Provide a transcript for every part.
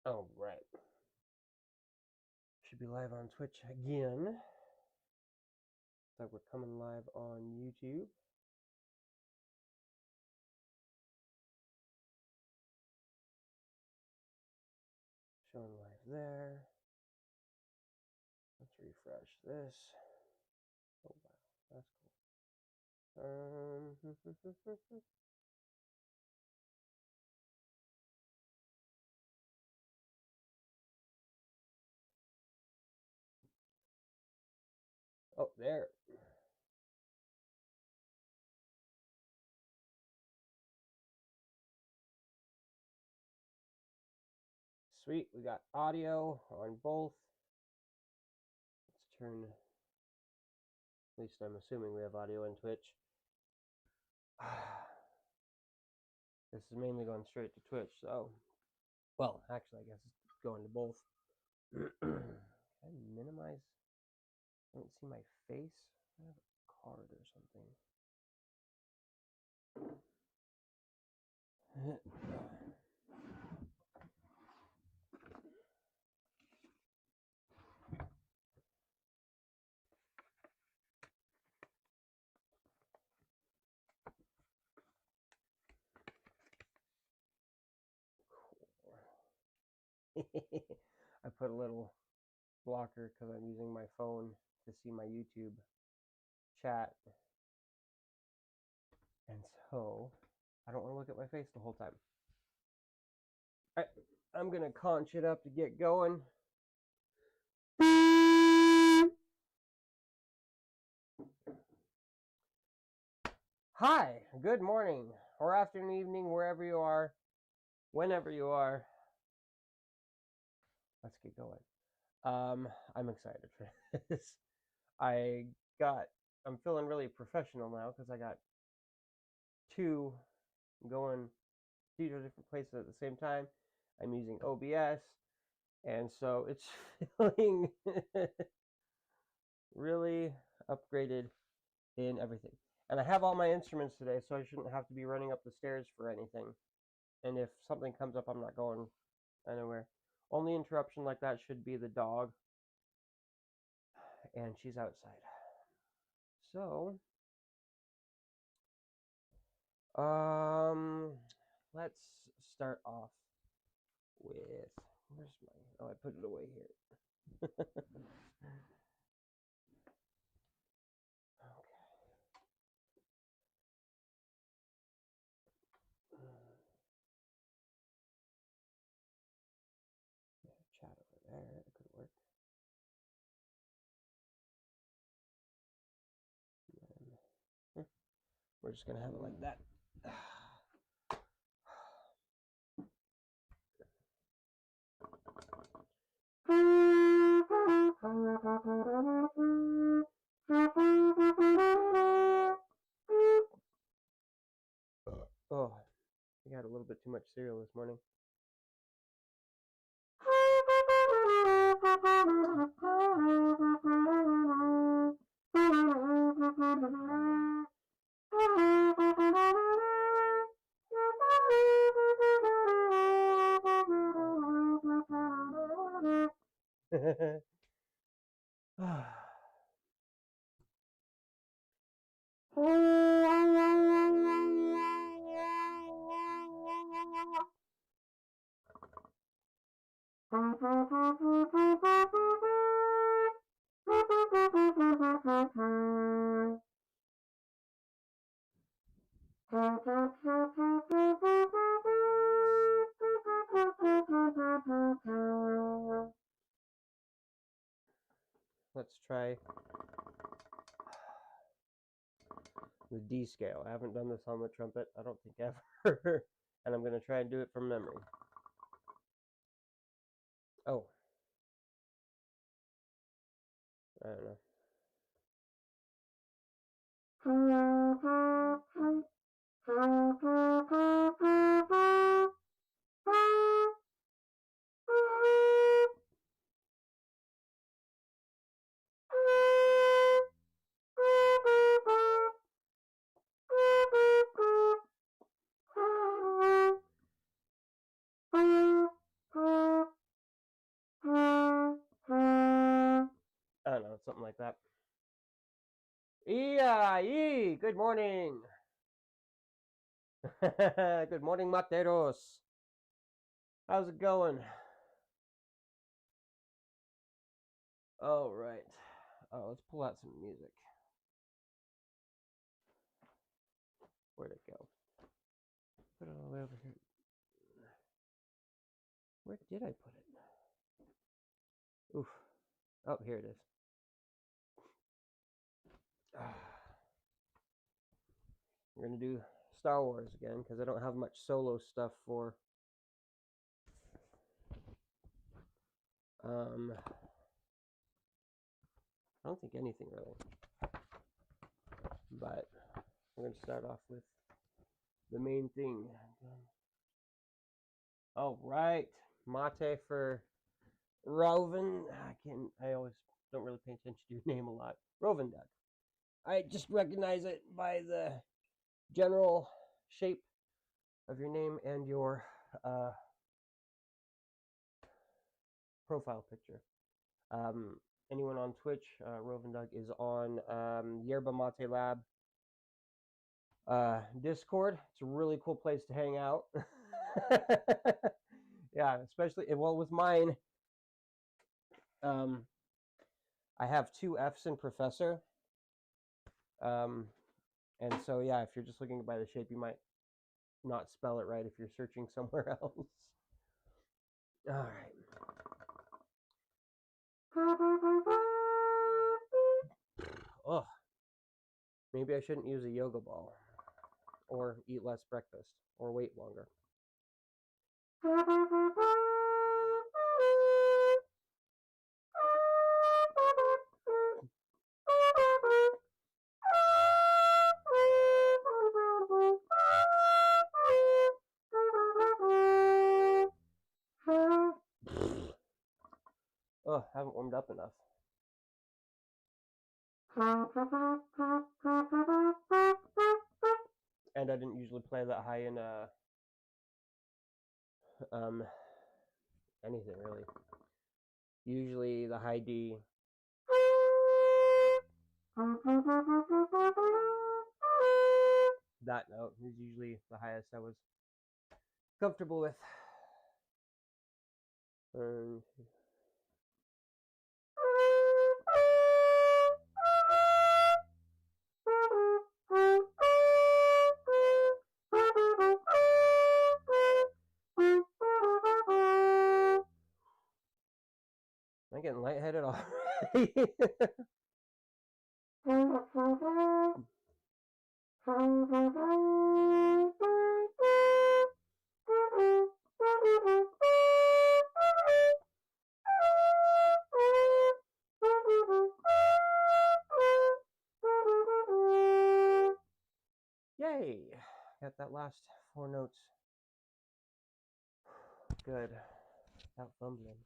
All right. Should be live on Twitch again. Looks like we're coming live on YouTube. Showing live there. Let's refresh this. Oh wow, that's cool. Oh, there. Sweet, we got audio on both. Let's turn, at least I'm assuming we have audio on Twitch. This is mainly going straight to Twitch, so, well, actually, I guess it's going to both. Can I minimize? I don't see my face. I have a card or something. I put a little blocker because I'm using my phone to see my YouTube chat. And so I don't want to look at my face the whole time. All right, I'm going to conch it up to get going. Hi, good morning or afternoon, evening, wherever you are, whenever you are. Let's get going. I'm excited for this. I'm feeling really professional now because I got two going to different places at the same time. I'm using OBS, and so it's feeling really upgraded in everything. And I have all my instruments today, so I shouldn't have to be running up the stairs for anything. And if something comes up, I'm not going anywhere. Only interruption like that should be the dog, and she's outside. So, let's start off with, where's my, oh, I put it away here. Chat over there, that could work. Then, we're just gonna have it like that. Oh, I got a little bit too much cereal this morning. Let's try the D scale. I haven't done this on the trumpet, I don't think ever. And I'm going to try and do it from memory. Oh. I don't know. don't know, something like that. E good morning. Good morning, Materos. How's it going? All right. Oh, let's pull out some music. Where'd it go? Put it all the way over here. Where did I put it? Oof. Oh, here it is. We're going to do Star Wars again because I don't have much solo stuff for I don't think anything really. But we're going to start off with the main thing. All right. Mate for Rovan. I always don't really pay attention to your name a lot. Rovendug. I just recognize it by the general shape of your name and your profile picture. Anyone on Twitch, Rovendug is on Yerba Mate Lab Discord. It's a really cool place to hang out. Yeah, especially with mine. I have 2 F's in professor. And so yeah, if you're just looking by the shape, you might not spell it right if you're searching somewhere else. All right. Oh, maybe I shouldn't use a yoga ball, or eat less breakfast, or wait longer. Oh, I haven't warmed up enough. And I didn't usually play that high in anything really. Usually the high D. That note is usually the highest I was comfortable with. Am I getting lightheaded already? Yay! Got that last 4 notes. Good. Without fumbling.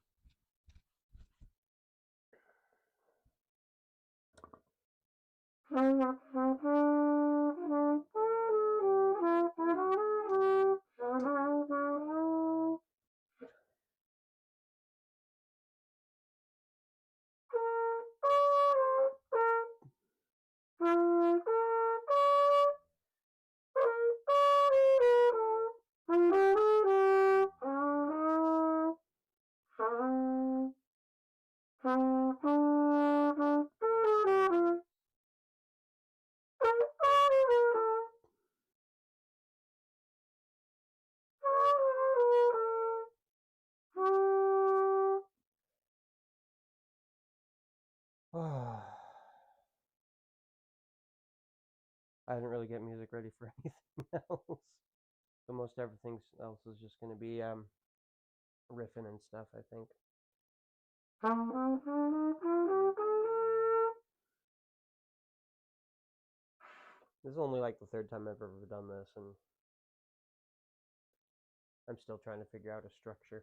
I didn't really get music ready for anything else. So most everything else is just going to be riffing and stuff, I think. This is only like the 3rd time I've ever done this, and I'm still trying to figure out a structure.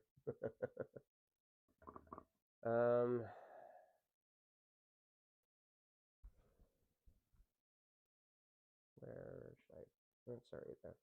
Where should I? Oh, sorry, there.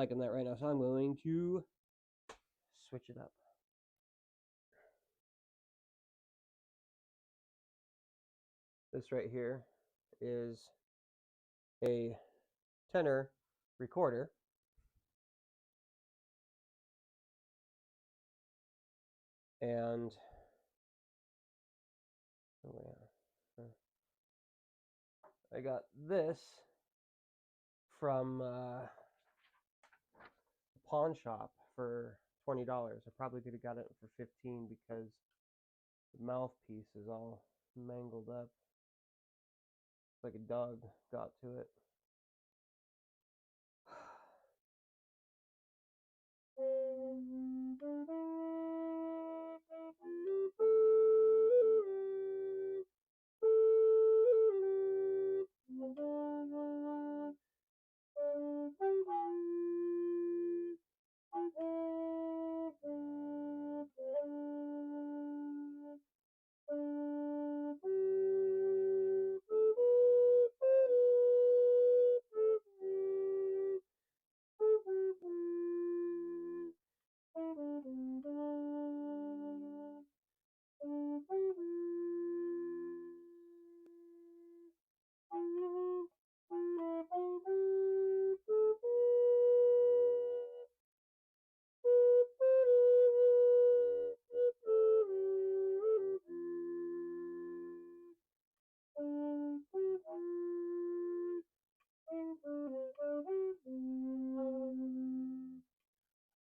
liking that right now, so I'm going to switch it up. This right here is a tenor recorder. And oh yeah, I got this from a pawn shop for $20. I probably could have got it for 15 because the mouthpiece is all mangled up. It's like a dog got to it.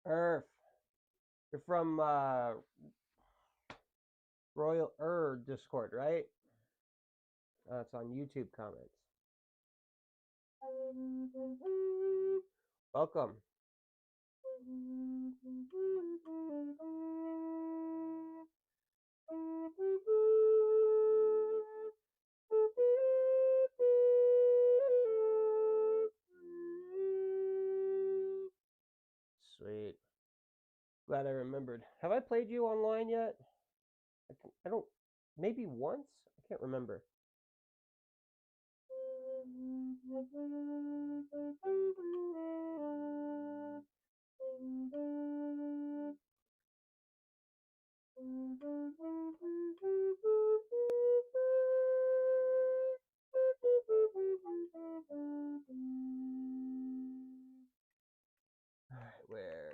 Earth. You're from Royal Discord, right? It's on YouTube comments. Welcome. Sweet. Glad I remembered. Have I played you online yet? I don't. Maybe once? I can't remember. Alright, where?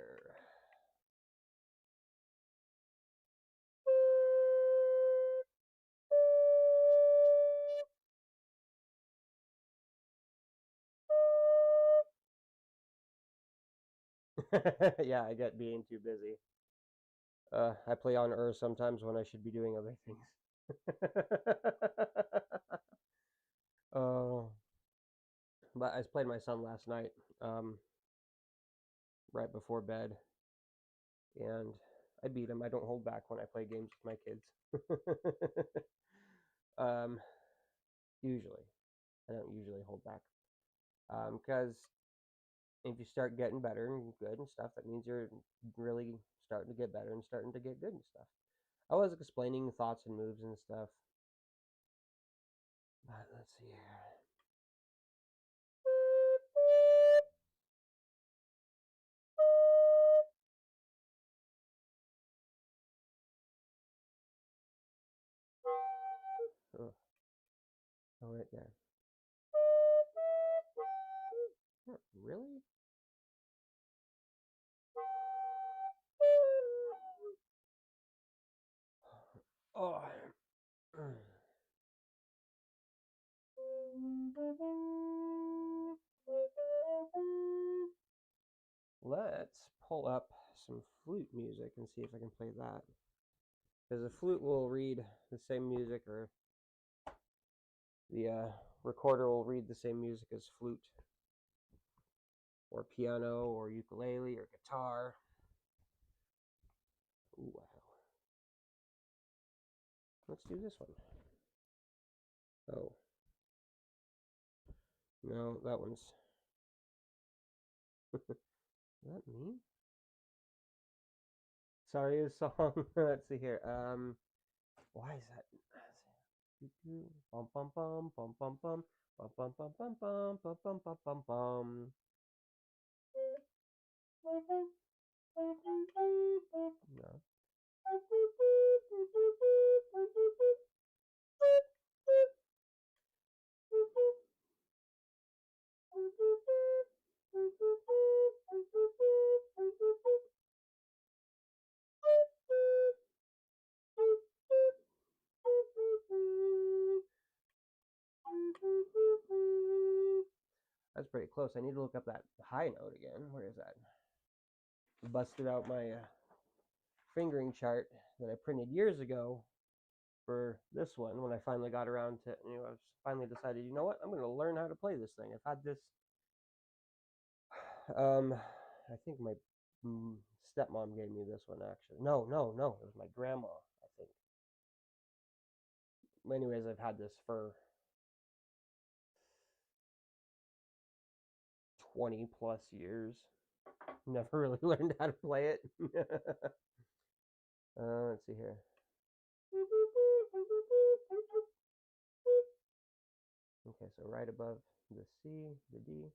Yeah, I get being too busy. I play on sometimes when I should be doing other things. Oh, but I played my son last night, right before bed, and I beat him. I don't hold back when I play games with my kids. um, usually, I don't usually hold back, because if you start getting better and good and stuff, that means you're really starting to get better and starting to get good and stuff. I was explaining thoughts and moves and stuff. But let's see here. Oh, right there. Really? Oh. Let's pull up some flute music and see if I can play that. Because the flute will read the same music, or the recorder will read the same music as flute, or piano, or ukulele, or guitar. Ooh, wow. Let's do this one. Oh. No, that one's... Is that me? Sorry, a song. Let's see here. Why is that? Bum bum bum bum bum bum bum bum bum bum bum bum bum bum bum. No. That's pretty close. I need to look up that high note again. Where is that? Busted out my fingering chart that I printed years ago for this one when I finally got around to, I finally decided, you know what, I'm going to learn how to play this thing. I've had this, I think my stepmom gave me this one actually. No, it was my grandma, I think. Anyways, I've had this for 20 plus years. Never really learned how to play it. Let's see here. Okay, so right above the C, the D.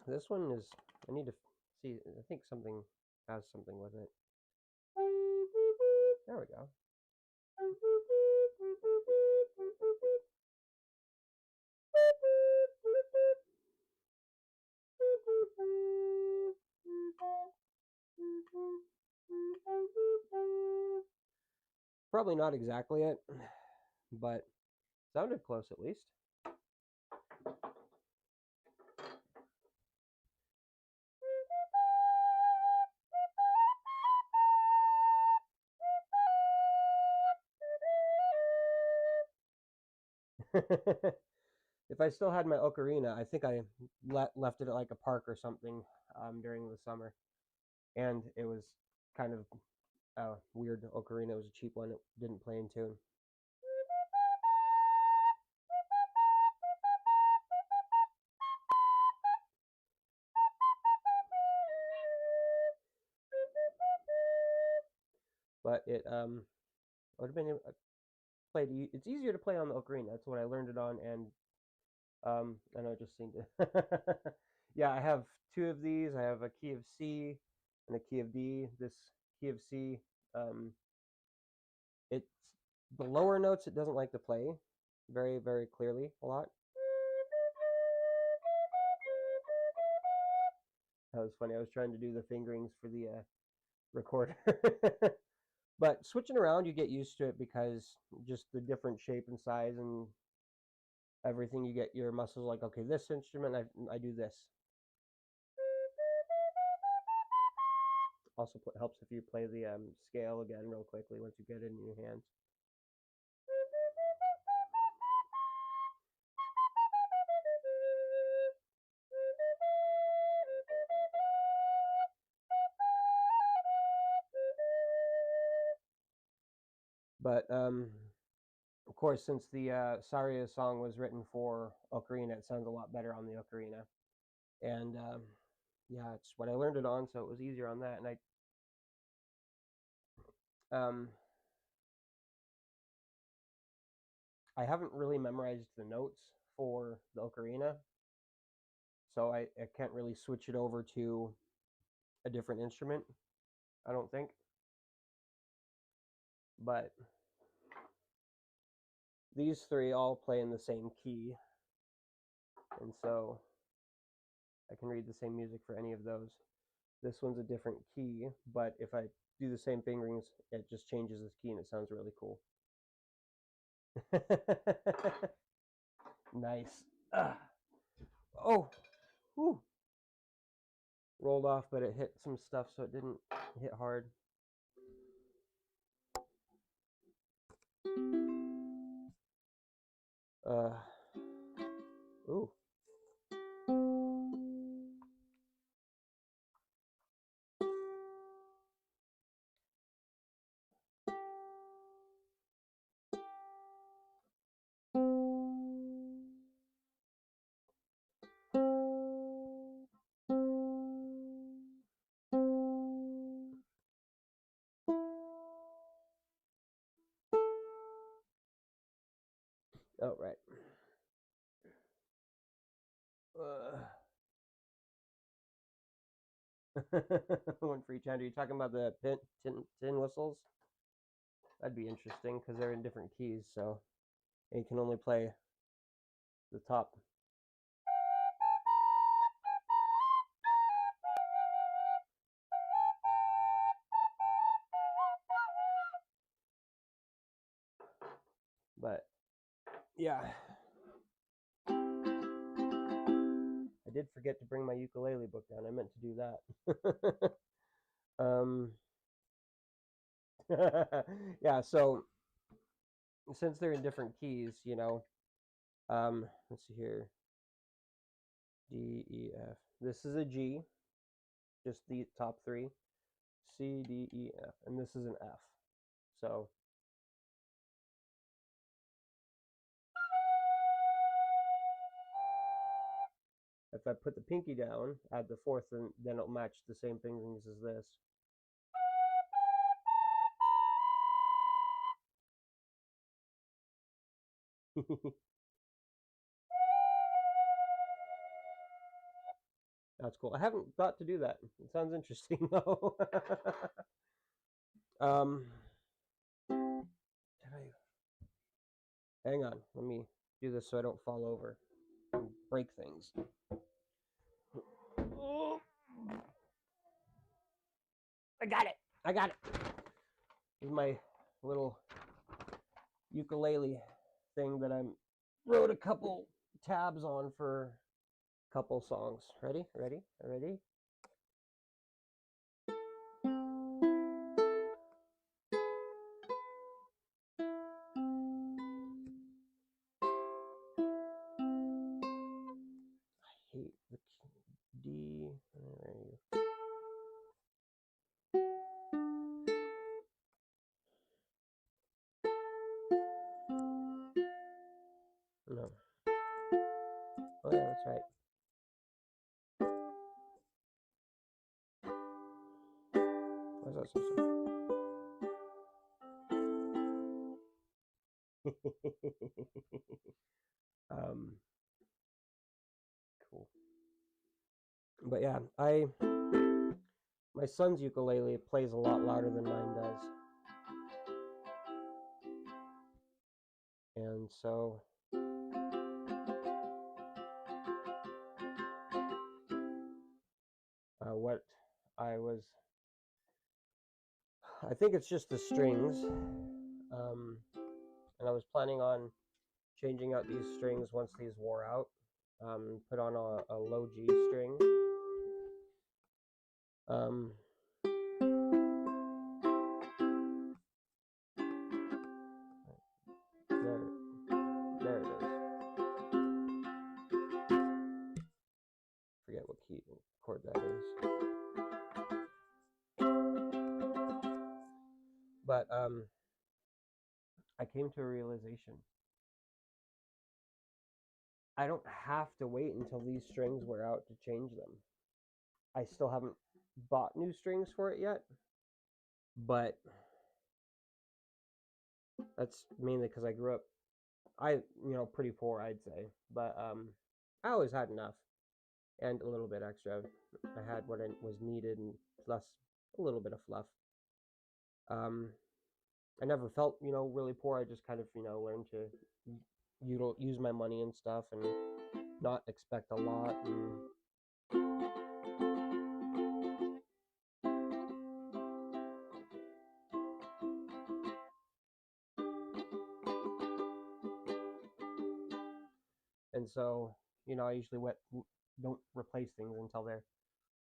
This one is, I need to see, I think something has something with it. There we go. Probably not exactly it, but sounded close at least. If I still had my ocarina, I think I left it at like a park or something during the summer, and it was kind of weird ocarina. It was a cheap one. It didn't play in tune. But it would have been played. It's easier to play on the ocarina. That's what I learned it on, and I know it just seemed to. Yeah, I have two of these. I have a key of C and a key of D. This key of C, it's the lower notes it doesn't like to play very, very clearly a lot. That was funny. I was trying to do the fingerings for the recorder. But switching around, you get used to it because just the different shape and size and everything, you get your muscles like, okay, this instrument, I do this. Also helps if you play the scale again real quickly once you get it in your hands. But of course, since the Saria song was written for ocarina, it sounds a lot better on the ocarina. And yeah, it's what I learned it on, so it was easier on that. And I haven't really memorized the notes for the ocarina, so I can't really switch it over to a different instrument, I don't think. But these three all play in the same key, and so I can read the same music for any of those. This one's a different key, but if I do the same fingerings, it just changes this key and it sounds really cool. Nice. Oh, whew. Rolled off, but it hit some stuff, so it didn't hit hard. Ooh. Oh, right. One for each hand. Are you talking about the tin whistles? That'd be interesting because they're in different keys, so you can only play the top. But yeah, I did forget to bring my ukulele book down. I meant to do that. Yeah, so since they're in different keys, you know, let's see here. D, E, F. This is a G, just the top three. C, D, E, F. And this is an F. So if I put the pinky down, add the fourth, then it'll match the same things as this. That's cool. I haven't thought to do that. It sounds interesting though. Hang on. Let me do this so I don't fall over and break things. Oh, I got it. I got it. This is my little ukulele thing that I wrote a couple tabs on for a couple songs. Ready? Ready? Ready? I hate the D. Where are you? No. Oh yeah, that's right. Why is that so um, cool. But yeah, my son's ukulele plays a lot louder than mine does. And so what I think it's just the strings. And I was planning on changing out these strings once these wore out. Put on a low G string. There it is. Forget what key chord that is. But I came to a realization. I don't have to wait until these strings wear out to change them. I still haven't bought new strings for it yet, but that's mainly because I grew up, pretty poor, I'd say. But I always had enough and a little bit extra. I had what was needed and plus a little bit of fluff. I never felt, really poor. I just kind of, learned to use my money and stuff and not expect a lot. And so, I usually don't replace things until they're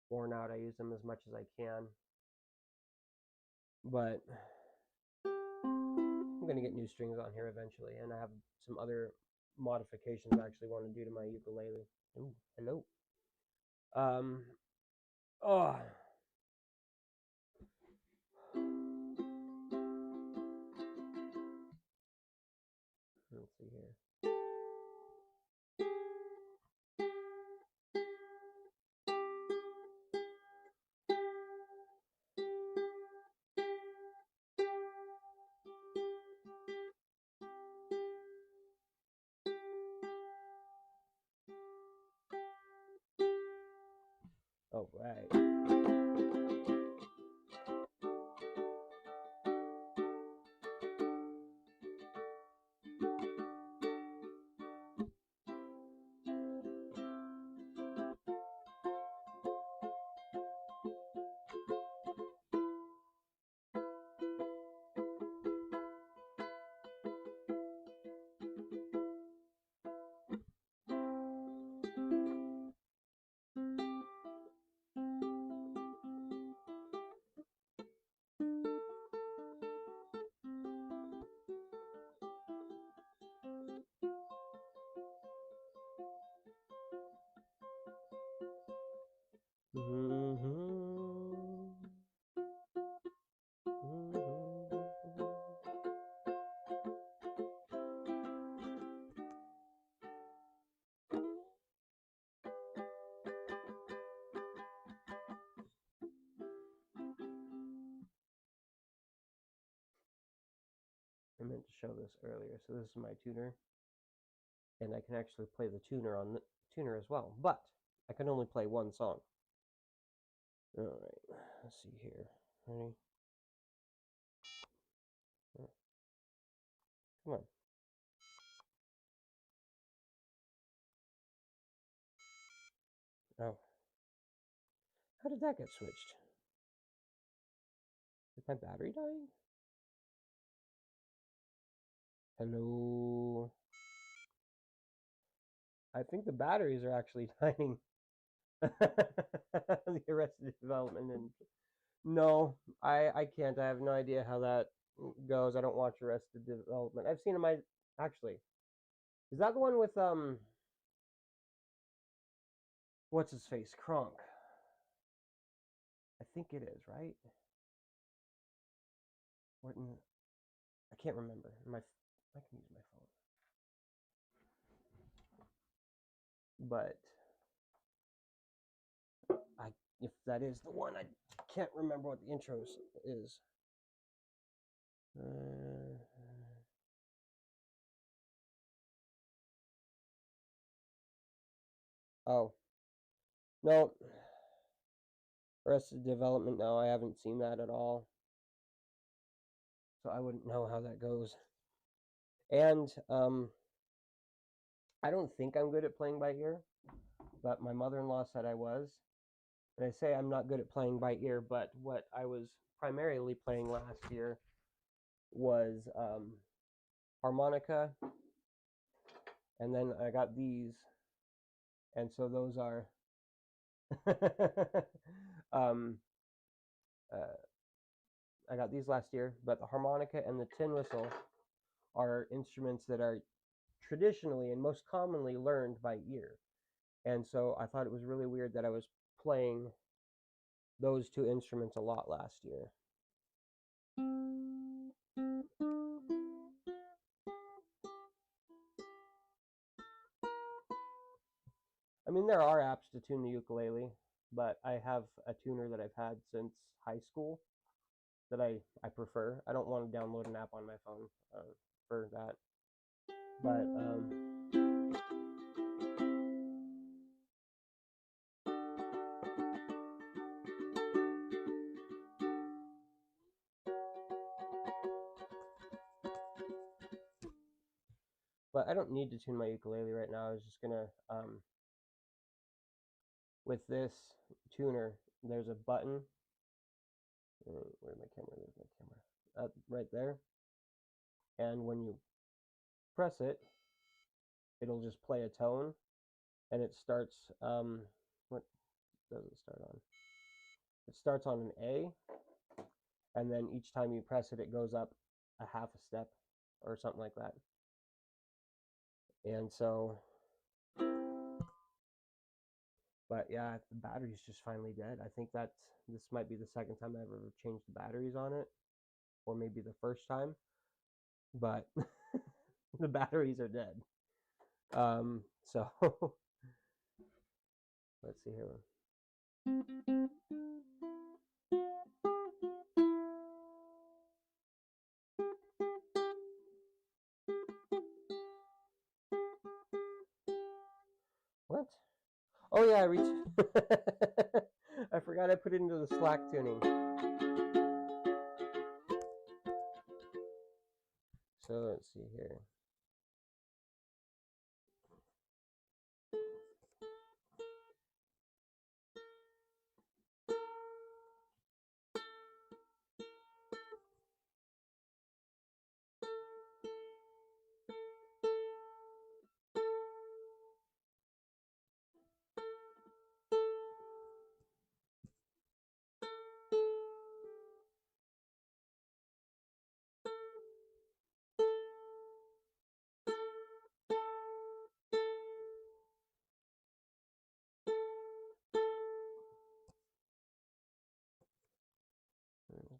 worn out. I use them as much as I can. But I'm going to get new strings on here eventually. And I have some other modifications I actually want to do to my ukulele. Ooh, hello. Oh. Let's see here. All right. I meant to show this earlier. So this is my tuner, and I can actually play the tuner on the tuner as well, but I can only play one song. All right, let's see here. Ready? Come on. Oh. How did that get switched? Is my battery dying? Hello? I think the batteries are actually dying. The Arrested Development. And no, I can't. I have no idea how that goes. I don't watch Arrested Development. I've seen them. Actually, is that the one with what's his face? Kronk. I think it is, right? I can't remember. I can use my phone. But if that is the one, I can't remember what the intro is. Oh. No. Arrested Development, no, I haven't seen that at all. So I wouldn't know how that goes. And I don't think I'm good at playing by ear, but my mother-in-law said I was. And I say I'm not good at playing by ear, but what I was primarily playing last year was harmonica, and then I got these, and so those are I got these last year, but the harmonica and the tin whistle are instruments that are traditionally and most commonly learned by ear. And so I thought it was really weird that I was playing those two instruments a lot last year. I mean, there are apps to tune the ukulele, but I have a tuner that I've had since high school that I prefer. I don't want to download an app on my phone for that. But I don't need to tune my ukulele right now. I was just gonna with this tuner, there's a button. Where's my camera? There's my camera. Right there. And when you press it, it'll just play a tone, and it starts. What does it start on? It starts on an A, and then each time you press it, it goes up a half a step or something like that. And so, but yeah, the battery's just finally dead. I think this might be the second time I've ever changed the batteries on it, or maybe the first time, but the batteries are dead. So let's see here. What? Oh yeah, I reached. forgot I put it into the slack tuning. So let's see here.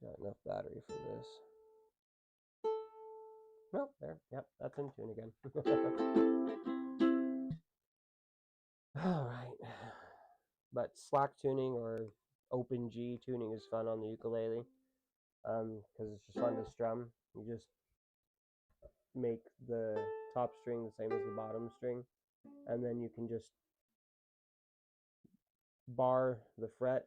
Got enough battery for this. Nope, there. Yep, that's in tune again. All right. But slack tuning or open G tuning is fun on the ukulele because it's just fun to strum. You just make the top string the same as the bottom string, and then you can just bar the fret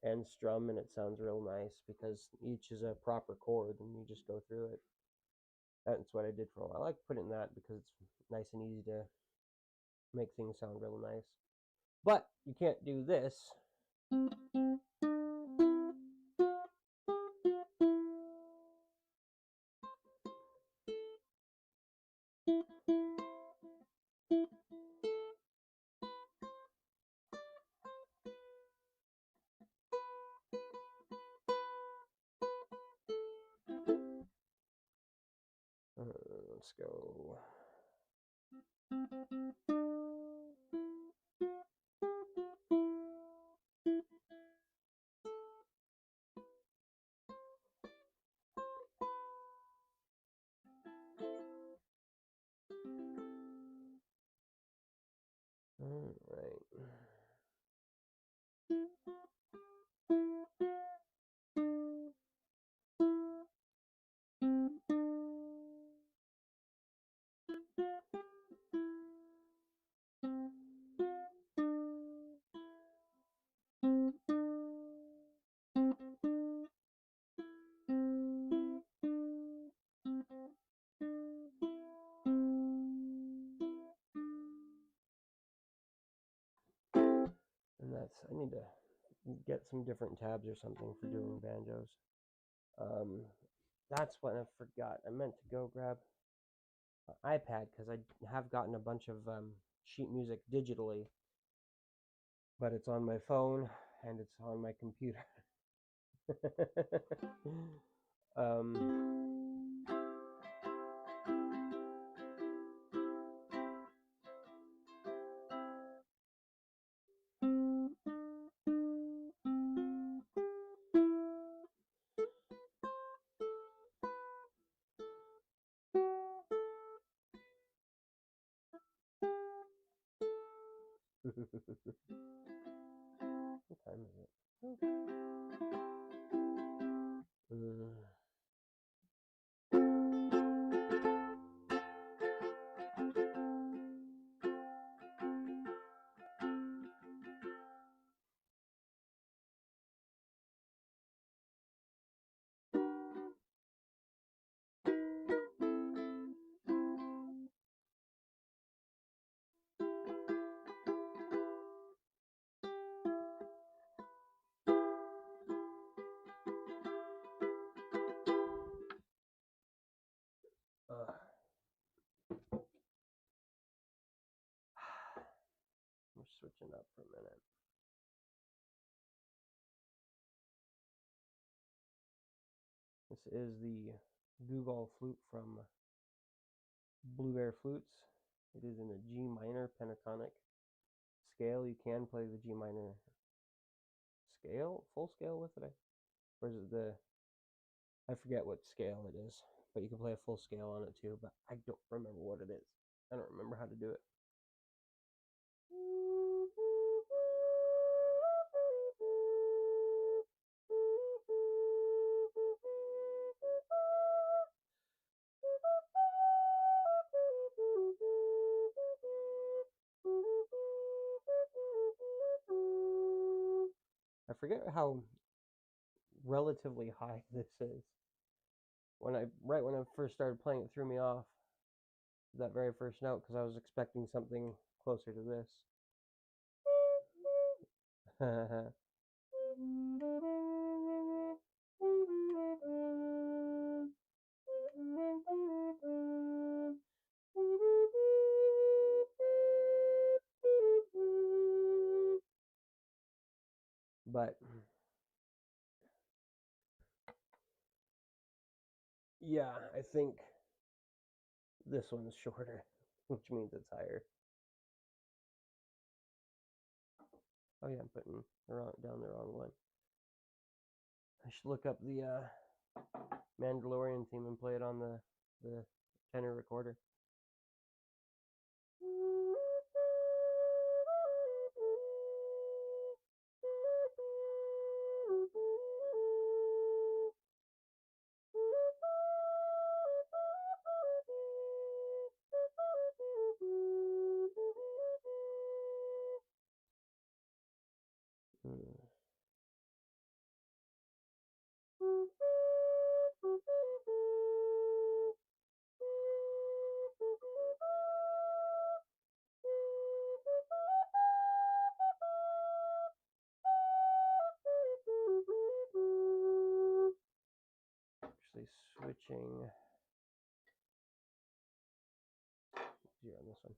and strum, and it sounds real nice because each is a proper chord and you just go through it. That's what I did for a while. I like putting that because it's nice and easy to make things sound real nice. But you can't do this. Let's go. All right. And I need to get some different tabs or something for doing banjos. That's what I forgot. I meant to go grab an iPad because I have gotten a bunch of sheet music digitally, but it's on my phone and it's on my computer. um, what time is it? We're switching up for a minute. This is the Google flute from Blue Bear Flutes. It is in a G minor pentatonic scale. You can play the G minor scale, full scale with it. Or is it I forget what scale it is, but you can play a full scale on it too, but I don't remember what it is. I don't remember how to do it. forget how relatively high this is. Right when I first started playing, it threw me off, that very first note, because I was expecting something closer to this. But yeah, I think this one's shorter, which means it's higher. Oh yeah, I'm putting down the wrong one. I should look up the Mandalorian theme and play it on the tenor recorder. Actually switching here on this one.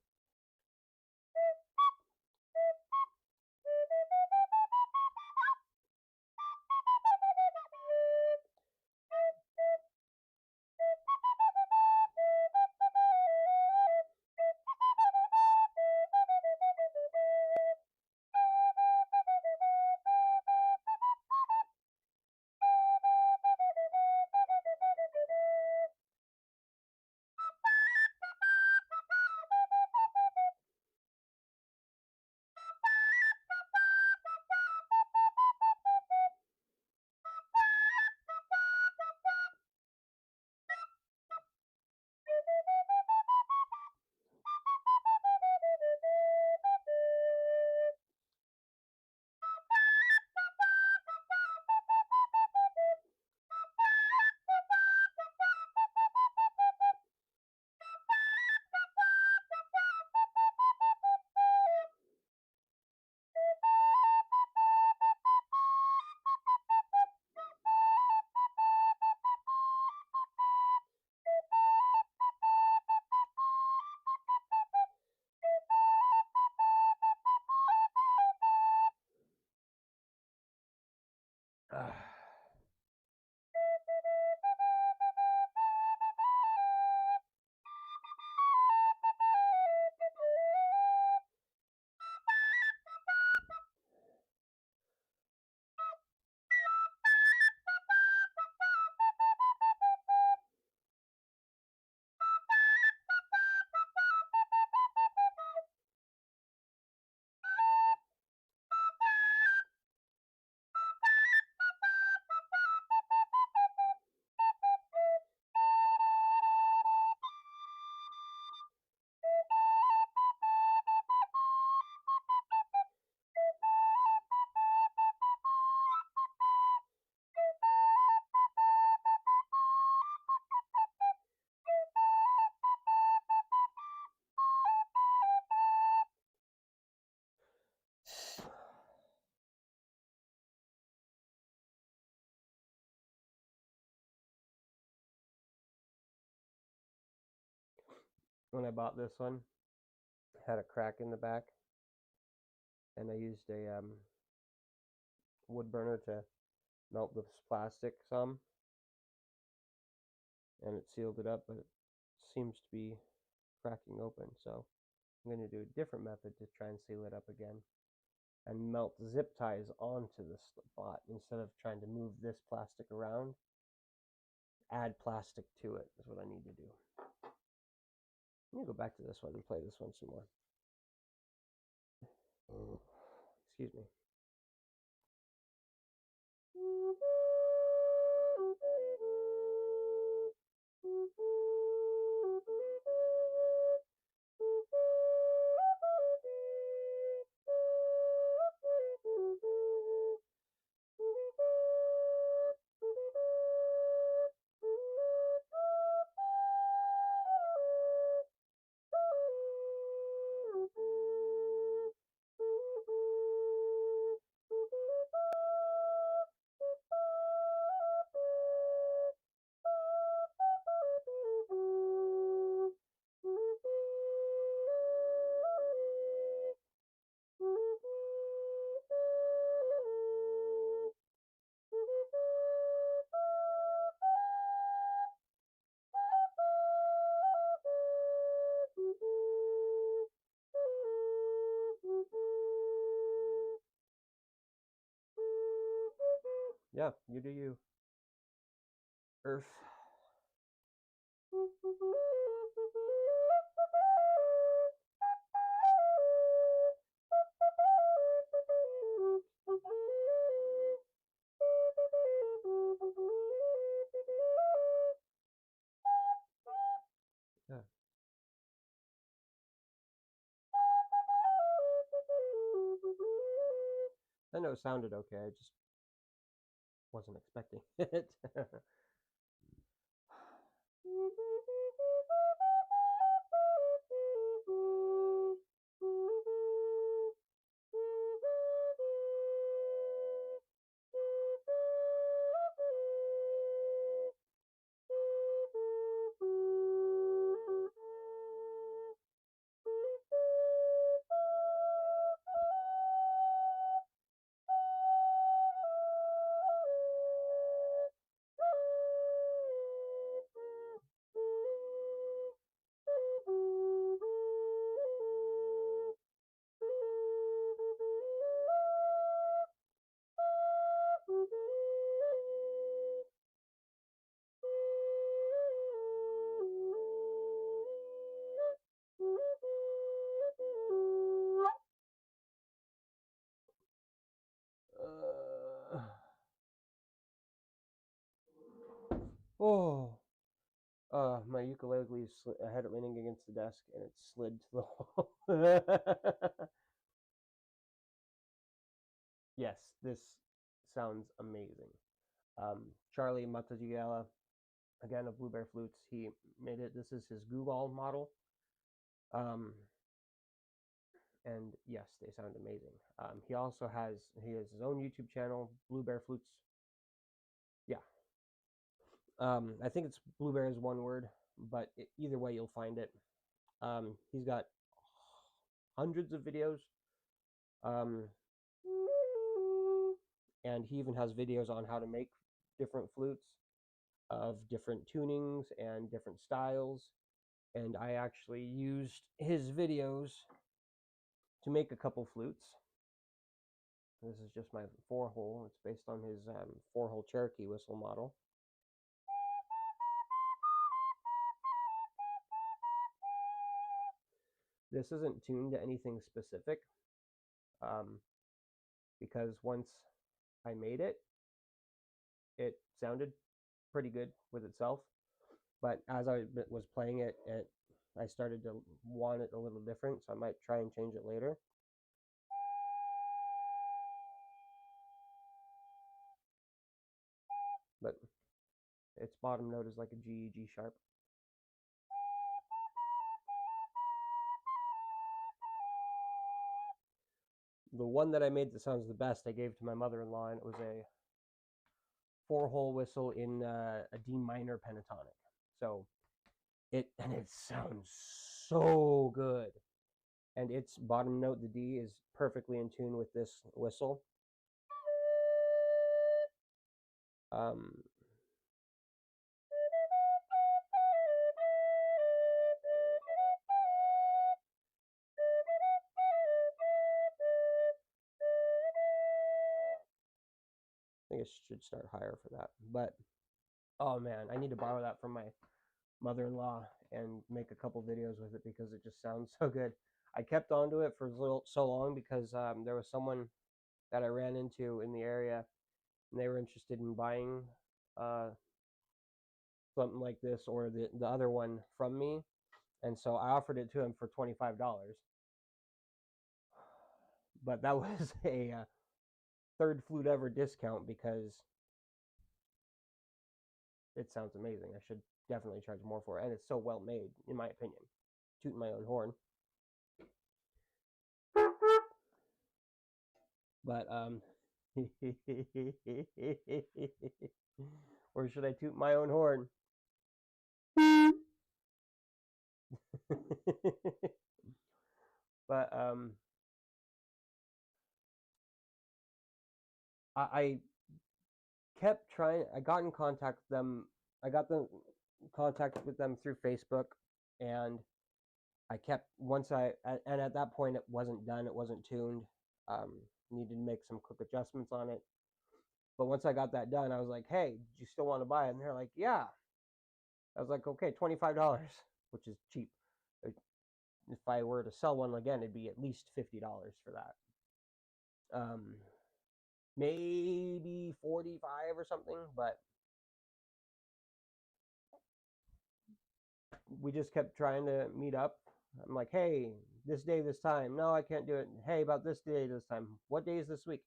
When I bought this one, it had a crack in the back, and I used a wood burner to melt this plastic some, and it sealed it up, but it seems to be cracking open, so I'm going to do a different method to try and seal it up again, and melt zip ties onto the spot instead of trying to move this plastic around. Add plastic to it is what I need to do. I'm going to go back to this one and play this one some more. Excuse me. Yeah, you do you. Earth. Yeah. I know it sounded okay. I just wasn't expecting it. Uh, oh, my ukulele I had it leaning against the desk and it slid to the wall. Yes, this sounds amazing. Charlie Matajigala, again of Bluebear Flutes, he made it. This is his Google model. And yes, they sound amazing. He also has his own YouTube channel, Bluebear Flutes. Yeah, I think it's Bluebear is one word, but either way you'll find it. He's got hundreds of videos, um, and he even has videos on how to make different flutes of different tunings and different styles. And I actually used his videos to make a couple flutes. This is just my 4-hole. It's based on his 4-hole Cherokee whistle model. This isn't tuned to anything specific, because once I made it, it sounded pretty good with itself. But as I was playing it, I started to want it a little different, so I might try and change it later. But its bottom note is like a G, G sharp. The one that I made that sounds the best I gave to my mother-in-law, and it was a 4-hole whistle in a D minor pentatonic. So it sounds so good. And its bottom note, the D, is perfectly in tune with this whistle. Um, I think it should start higher for that. But oh man, I need to borrow that from my mother-in-law and make a couple videos with it because it just sounds so good. I kept onto it for so long because there was someone that I ran into in the area, and they were interested in buying uh, something like this or the other one from me, and so I offered it to him for $25. But that was a third flute ever discount because it sounds amazing. I should definitely charge more for it, and it's so well made, in my opinion. Tooting my own horn. But or should I toot my own horn? But I kept trying. I got in contact with them. I got the contact with them through Facebook, and I kept and at that point it wasn't done. It wasn't tuned. Needed to make some quick adjustments on it. But once I got that done, I was like, hey, do you still want to buy it? And they're like, yeah. I was like, okay, $25, which is cheap. If I were to sell one again, it'd be at least $50 for that. Maybe 45 or something, but we just kept trying to meet up. I'm like, hey, this day, this time. No, I can't do it. Hey, about this day, this time. What day is this week?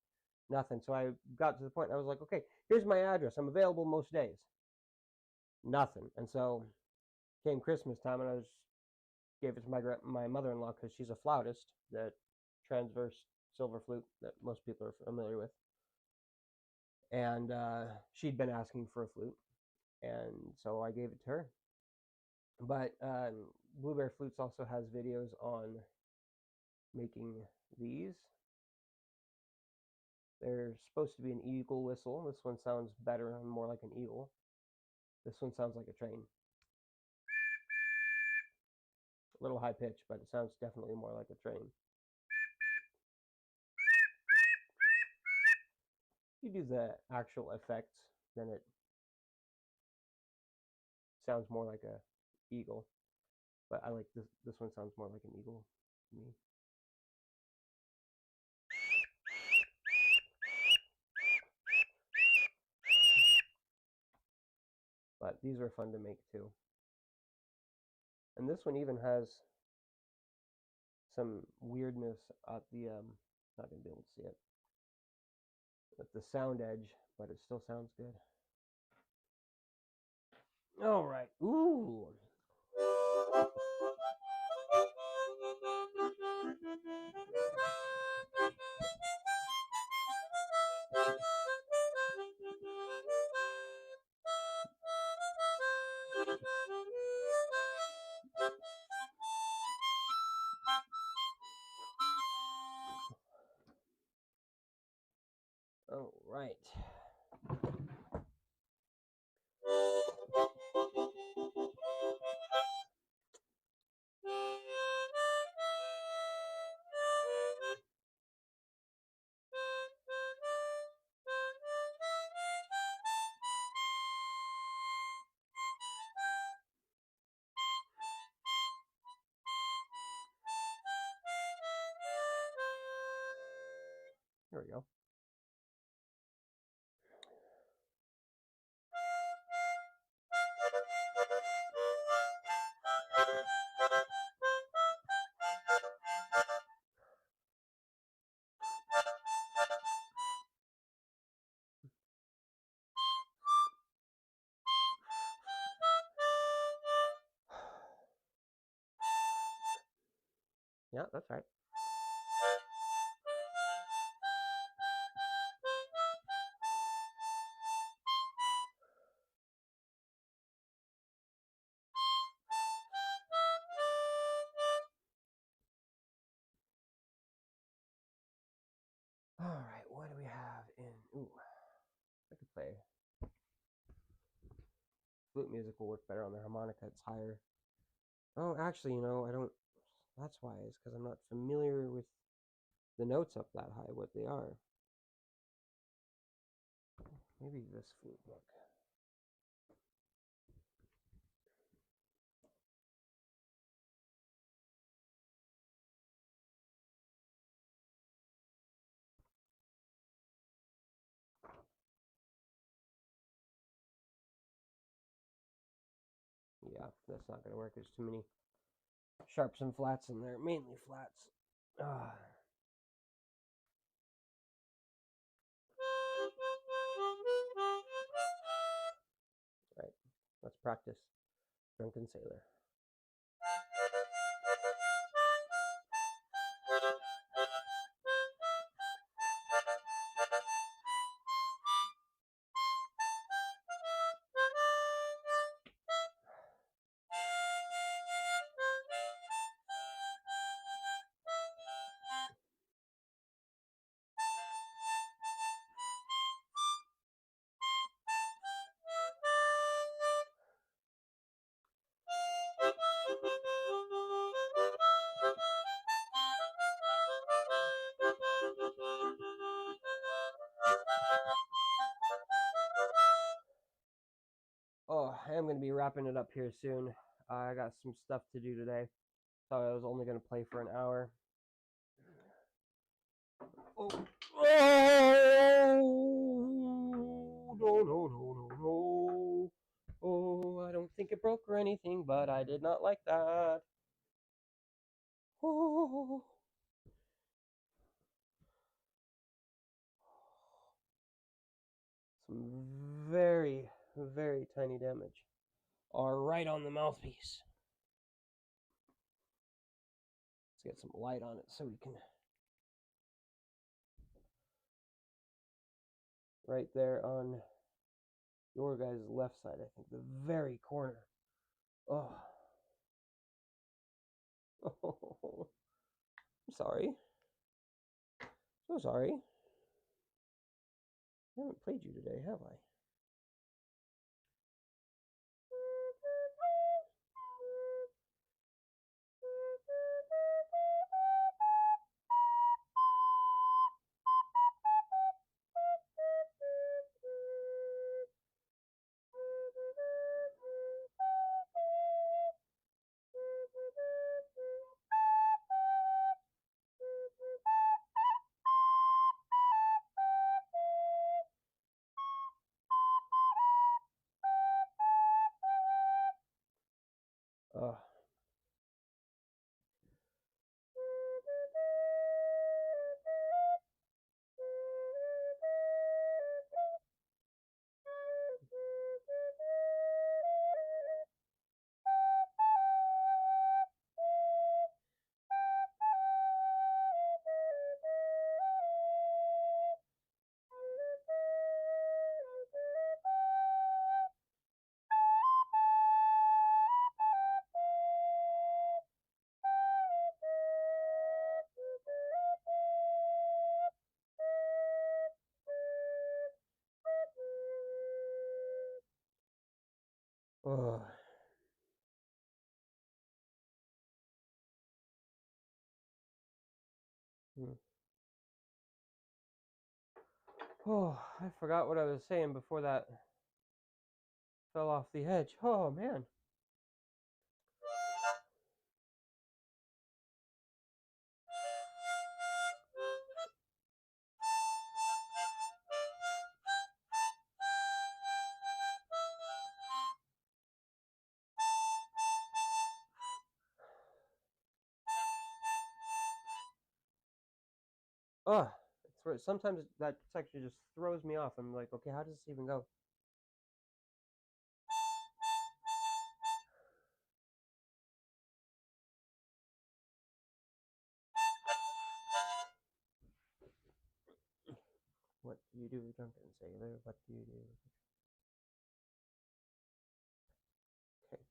Nothing. So I got to the point. I was like, okay, here's my address. I'm available most days. Nothing. And so came Christmas time, and I gave it to my mother-in-law because she's a flautist, that transverse silver flute that most people are familiar with. And she'd been asking for a flute, and so I gave it to her. But Blueberry Flutes also has videos on making these. They're supposed to be an eagle whistle. This one sounds better and more like an eagle. This one sounds like a train. A little high pitch, but it sounds definitely more like a train. If you do the actual effects, then it sounds more like a eagle. But I like this. This one sounds more like an eagle to me. But these are fun to make too. And this one even has some weirdness at the not gonna be able to see it, at the sound edge, but it still sounds good. All right. Ooh. All right. There we go. Yeah, that's right. All right, what do we have in? Ooh, I could play flute music will work better on the harmonica. It's higher. Oh, actually, I don't. That's why. It's because I'm not familiar with the notes up that high, what they are. Maybe this flute book. Yeah, that's not going to work. There's too many sharps and flats in there, mainly flats. Right, let's practice Drunken Sailor. am going to be wrapping it up here soon. I got some stuff to do today. Thought I was only going to play for an hour. Oh, no. Oh, I don't think it broke or anything, but I did not like that. Oh. Some very, very tiny damage. Are right on the mouthpiece. Let's get some light on it so we can. Right there on your guys' left side, I think, the very corner. Oh. Oh. I'm sorry. So sorry. I haven't played you today, have I? Oh. Oh, I forgot what I was saying before that fell off the edge. Oh, man. Oh, it's where sometimes that section just throws me off. I'm like, okay, how does this even go? What do you do with drunken sailor? What do you do? Okay.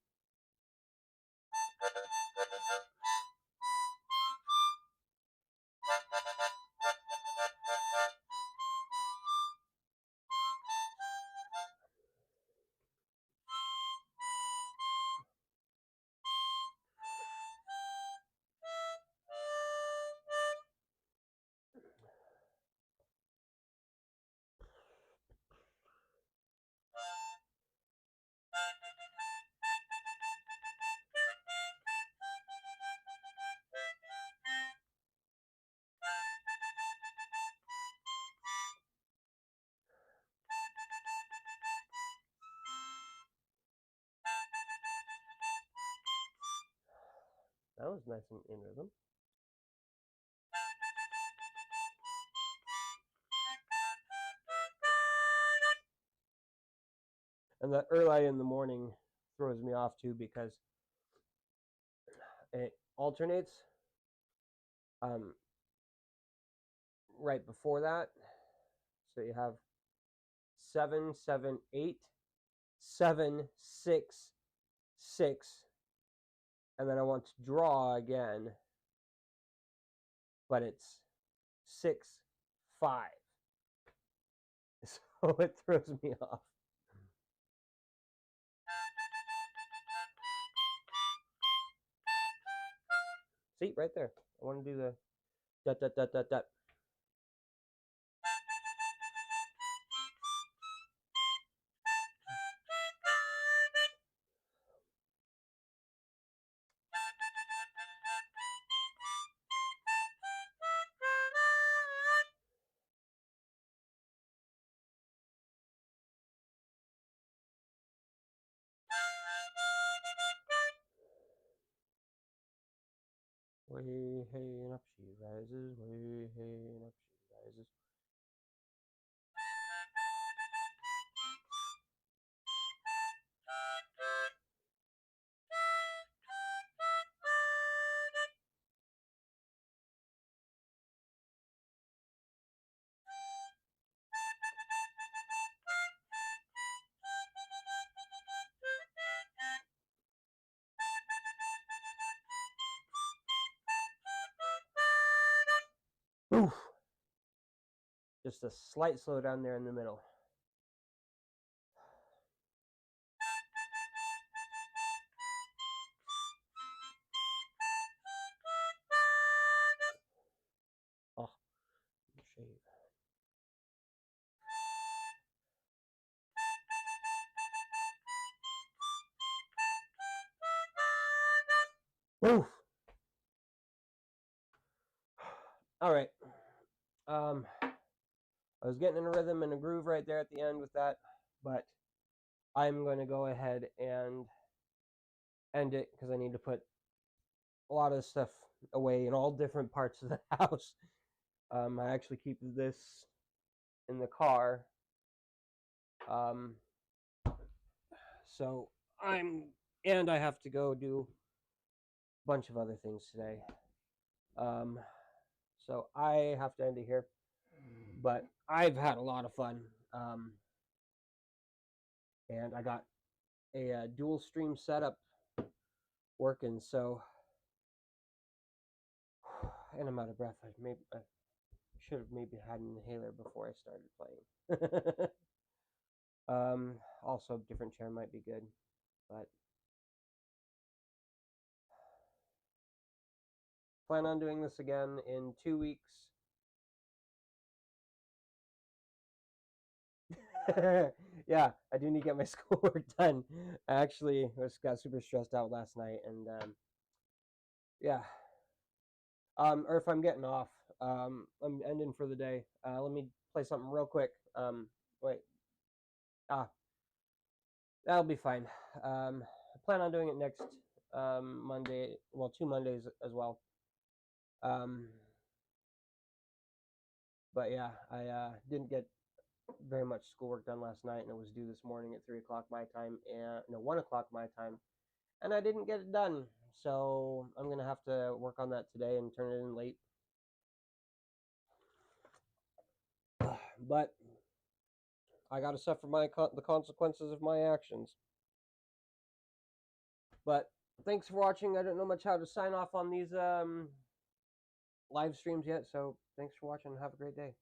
That was nice and in rhythm. And the early in the morning throws me off too because it alternates. Right before that, so you have 7, 7, 8, 7, 6, 6, and then I want to draw again, but it's 6, 5. So it throws me off. See, right there. I want to do the dot, dot, dot, dot, dot. Way, hey, and up she rises. Way, hey, and up she rises. Oof. Just a slight slowdown there in the middle. Oh, shave. Oof. All right. I was getting in a rhythm and a groove right there at the end with that, but I'm going to go ahead and end it because I need to put a lot of stuff away in all different parts of the house. I actually keep this in the car. So and I have to go do a bunch of other things today. So I have to end it here. But I've had a lot of fun. And I got a dual stream setup working. So, and I'm out of breath. I should have maybe had an inhaler before I started playing. Also, a different chair might be good, but plan on doing this again in 2 weeks. Yeah, I do need to get my schoolwork done. I actually got super stressed out last night, and yeah. Or if I'm getting off, I'm ending for the day. Let me play something real quick. Wait. Ah, that'll be fine. I plan on doing it next Monday. Well, 2 Mondays as well. Um, but yeah, I didn't get very much schoolwork done last night, and it was due this morning at 3 o'clock my time, and no 1 o'clock my time, and I didn't get it done. So I'm gonna have to work on that today and turn it in late. But I got to suffer the consequences of my actions. But thanks for watching. I don't know much how to sign off on these live streams yet, so thanks for watching and have a great day.